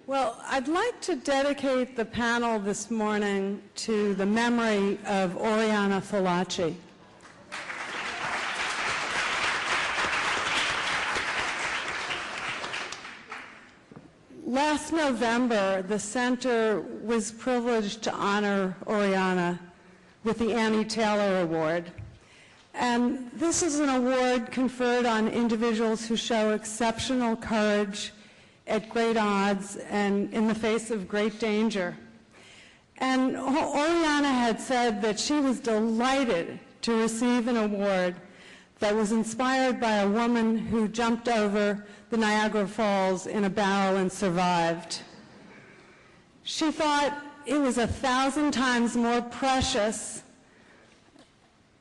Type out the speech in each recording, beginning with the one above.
Well, I'd like to dedicate the panel this morning to the memory of Oriana Fallaci. Last November, the Center was privileged to honor Oriana with the Annie Taylor Award. And this is an award conferred on individuals who show exceptional courage at great odds and in the face of great danger. And Oriana had said that she was delighted to receive an award that was inspired by a woman who jumped over the Niagara Falls in a barrel and survived. She thought it was 1,000 times more precious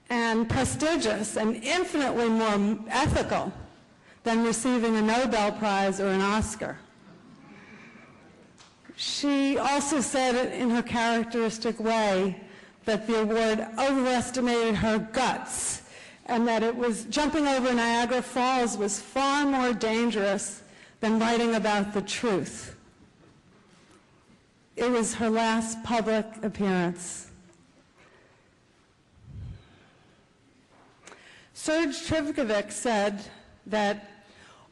and prestigious and infinitely more ethical than receiving a Nobel Prize or an Oscar. She also said in her characteristic way that the award overestimated her guts and that it was jumping over Niagara Falls was far more dangerous than writing about the truth. It was her last public appearance. Serge Trivkovic said that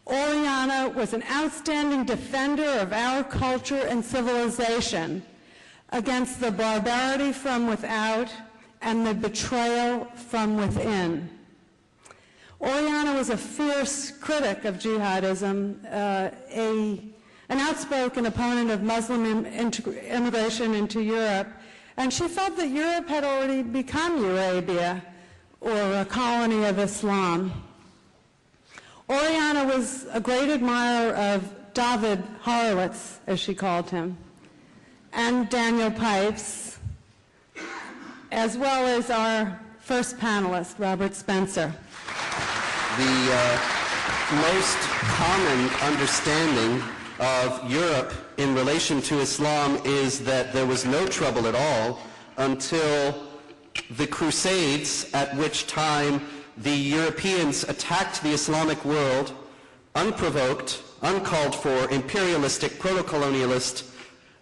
Oriana was an outstanding defender of our culture and civilization against the barbarity from without and the betrayal from within. Oriana was a fierce critic of jihadism, an outspoken opponent of Muslim immigration into Europe, and she felt that Europe had already become Eurabia, or a colony of Islam. Oriana was a great admirer of David Horowitz, as she called him, and Daniel Pipes, as well as our first panelist, Robert Spencer. The most common understanding of Europe in relation to Islam is that there was no trouble at all until the Crusades, at which time the Europeans attacked the Islamic world, unprovoked, uncalled for, imperialistic, proto-colonialist,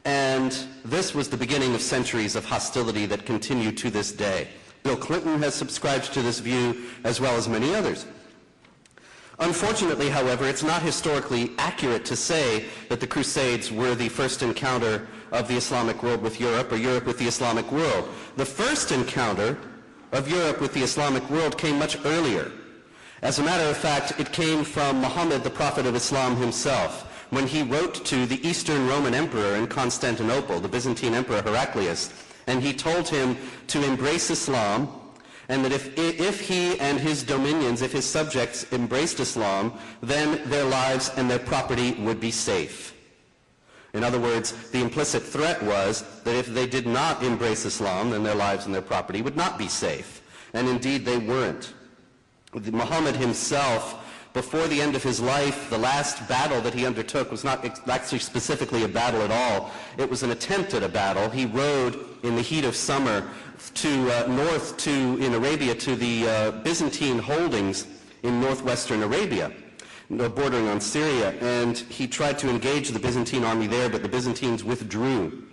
and this was the beginning of centuries of hostility that continue to this day. Bill Clinton has subscribed to this view, as well as many others. Unfortunately, however, it's not historically accurate to say that the Crusades were the first encounter of the Islamic world with Europe, or Europe with the Islamic world. The first encounter of Europe with the Islamic world came much earlier. As a matter of fact, it came from Muhammad, the prophet of Islam himself, when he wrote to the Eastern Roman Emperor in Constantinople, the Byzantine Emperor Heraclius, and he told him to embrace Islam, and that if he and his dominions, if his subjects embraced Islam, then their lives and their property would be safe. In other words, the implicit threat was that if they did not embrace Islam, then their lives and their property would not be safe. And indeed, they weren't. Muhammad himself, before the end of his life, the last battle that he undertook was not actually specifically a battle at all. It was an attempt at a battle. He rode in the heat of summer in Arabia to the Byzantine holdings in northwestern Arabia, bordering on Syria, and he tried to engage the Byzantine army there, but the Byzantines withdrew.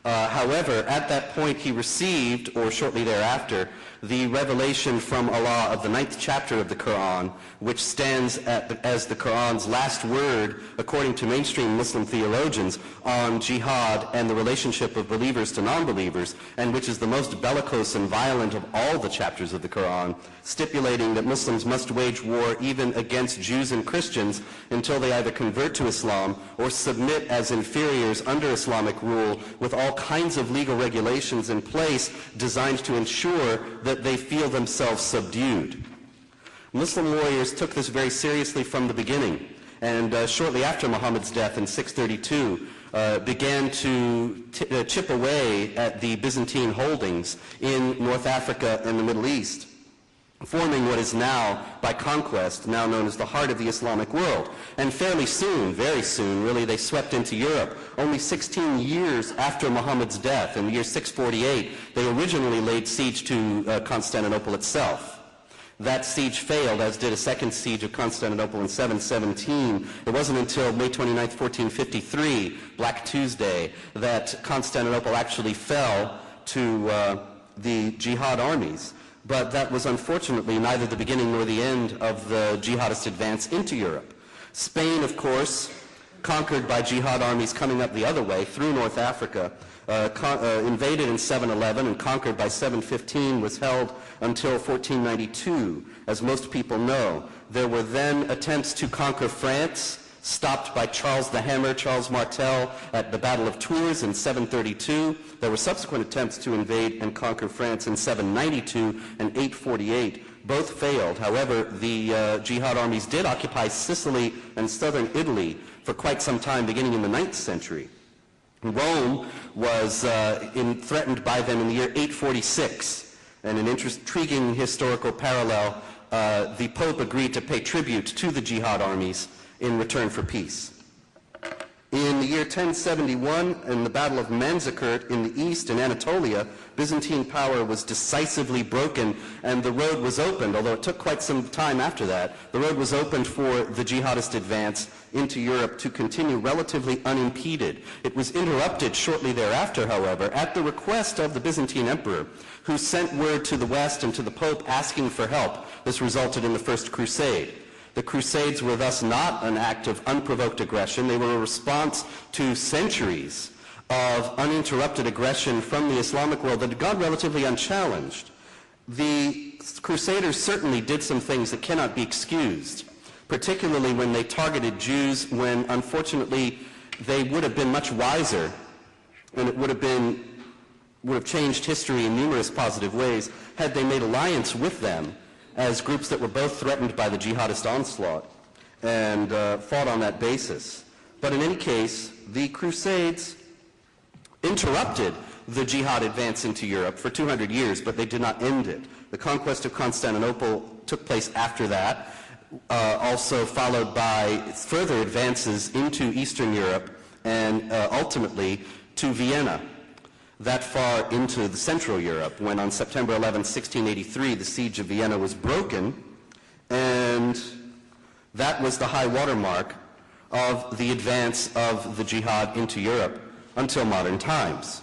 However, at that point he received, or shortly thereafter, the revelation from Allah of the 9th chapter of the Quran, which stands as the Quran's last word, according to mainstream Muslim theologians, on jihad and the relationship of believers to non-believers, and which is the most bellicose and violent of all the chapters of the Quran, stipulating that Muslims must wage war even against Jews and Christians until they either convert to Islam or submit as inferiors under Islamic rule, with all kinds of legal regulations in place designed to ensure that they feel themselves subdued. Muslim warriors took this very seriously from the beginning, and shortly after Muhammad's death in 632, began to chip away at the Byzantine holdings in North Africa and the Middle East, forming what is now, by conquest, now known as the heart of the Islamic world. And fairly soon, very soon, really, they swept into Europe. Only 16 years after Muhammad's death, in the year 648, they originally laid siege to Constantinople itself. That siege failed, as did a second siege of Constantinople in 717. It wasn't until May 29th, 1453, Black Tuesday, that Constantinople actually fell to the jihad armies. But that was unfortunately neither the beginning nor the end of the jihadist advance into Europe. Spain, of course, conquered by jihad armies coming up the other way through North Africa, invaded in 711 and conquered by 715, was held until 1492, as most people know. There were then attempts to conquer France, stopped by Charles the Hammer, Charles Martel, at the Battle of Tours in 732. There were subsequent attempts to invade and conquer France in 792 and 848. Both failed. However, the jihad armies did occupy Sicily and southern Italy for quite some time, beginning in the 9th century. Rome was threatened by them in the year 846. And an intriguing historical parallel, the Pope agreed to pay tribute to the jihad armies in return for peace. In the year 1071, in the Battle of Manzikert in the east in Anatolia, Byzantine power was decisively broken and the road was opened, although it took quite some time after that. The road was opened for the jihadist advance into Europe to continue relatively unimpeded. It was interrupted shortly thereafter, however, at the request of the Byzantine emperor, who sent word to the West and to the Pope asking for help. This resulted in the First Crusade. The Crusades were thus not an act of unprovoked aggression. They were a response to centuries of uninterrupted aggression from the Islamic world that had gone relatively unchallenged. The Crusaders certainly did some things that cannot be excused, particularly when they targeted Jews, when unfortunately they would have been much wiser, and it would have changed history in numerous positive ways had they made alliance with them as groups that were both threatened by the jihadist onslaught and fought on that basis. But in any case, the Crusades interrupted the jihad advance into Europe for 200 years, but they did not end it. The conquest of Constantinople took place after that, also followed by further advances into Eastern Europe and ultimately to Vienna, that far into the Central Europe, when on September 11, 1683, the siege of Vienna was broken, and that was the high watermark of the advance of the jihad into Europe until modern times.